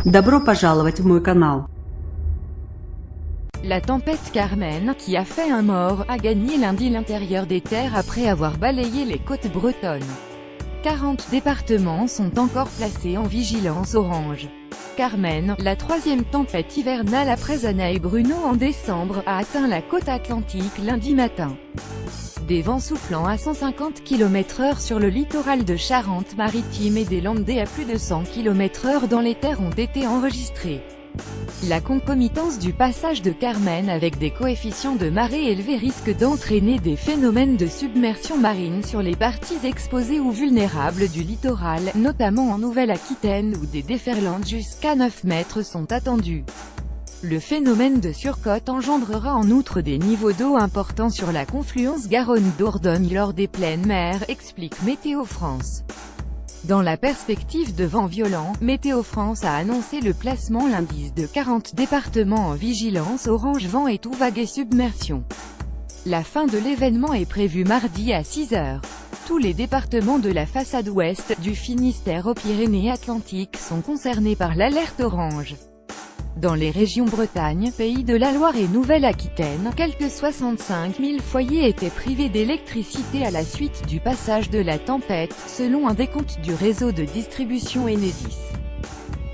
Добро пожаловать в мой канал. La tempête Carmen, qui a fait un mort, a gagné lundi l'intérieur des terres après avoir balayé les côtes bretonnes. 40 départements sont encore placés en vigilance orange. Carmen, la troisième tempête hivernale après Anna et Bruno en décembre, a atteint la côte atlantique lundi matin. Des vents soufflant à 150 km/h sur le littoral de Charente-Maritime et des Landes à plus de 100 km/h dans les terres ont été enregistrés. La concomitance du passage de Carmen avec des coefficients de marée élevés risque d'entraîner des phénomènes de submersion marine sur les parties exposées ou vulnérables du littoral, notamment en Nouvelle-Aquitaine où des déferlantes jusqu'à 9 mètres sont attendues. Le phénomène de surcote engendrera en outre des niveaux d'eau importants sur la confluence Garonne-Dordogne lors des pleines mers, explique Météo France. Dans la perspective de vents violents, Météo France a annoncé le placement lundi de 40 départements en vigilance orange vent et tout vague et submersion. La fin de l'événement est prévue mardi à 6 h. Tous les départements de la façade ouest, du Finistère aux Pyrénées-Atlantiques sont concernés par l'alerte orange. Dans les régions Bretagne, Pays de la Loire et Nouvelle-Aquitaine, quelques 65 000 foyers étaient privés d'électricité à la suite du passage de la tempête, selon un décompte du réseau de distribution Enedis.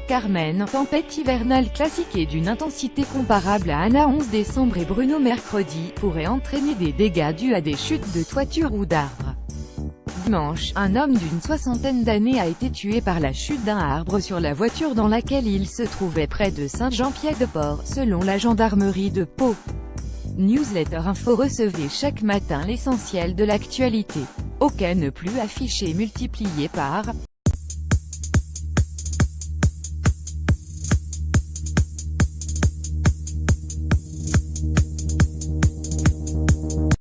Carmen, tempête hivernale classique et d'une intensité comparable à Anna 11 décembre et Bruno mercredi, pourrait entraîner des dégâts dus à des chutes de toitures ou d'arbres. Dimanche, un homme d'une soixantaine d'années a été tué par la chute d'un arbre sur la voiture dans laquelle il se trouvait près de Saint-Jean-Pied-de-Port, selon la gendarmerie de Pau. Newsletter Info. Recevez chaque matin l'essentiel de l'actualité. Aucun ne plus affiché multiplié par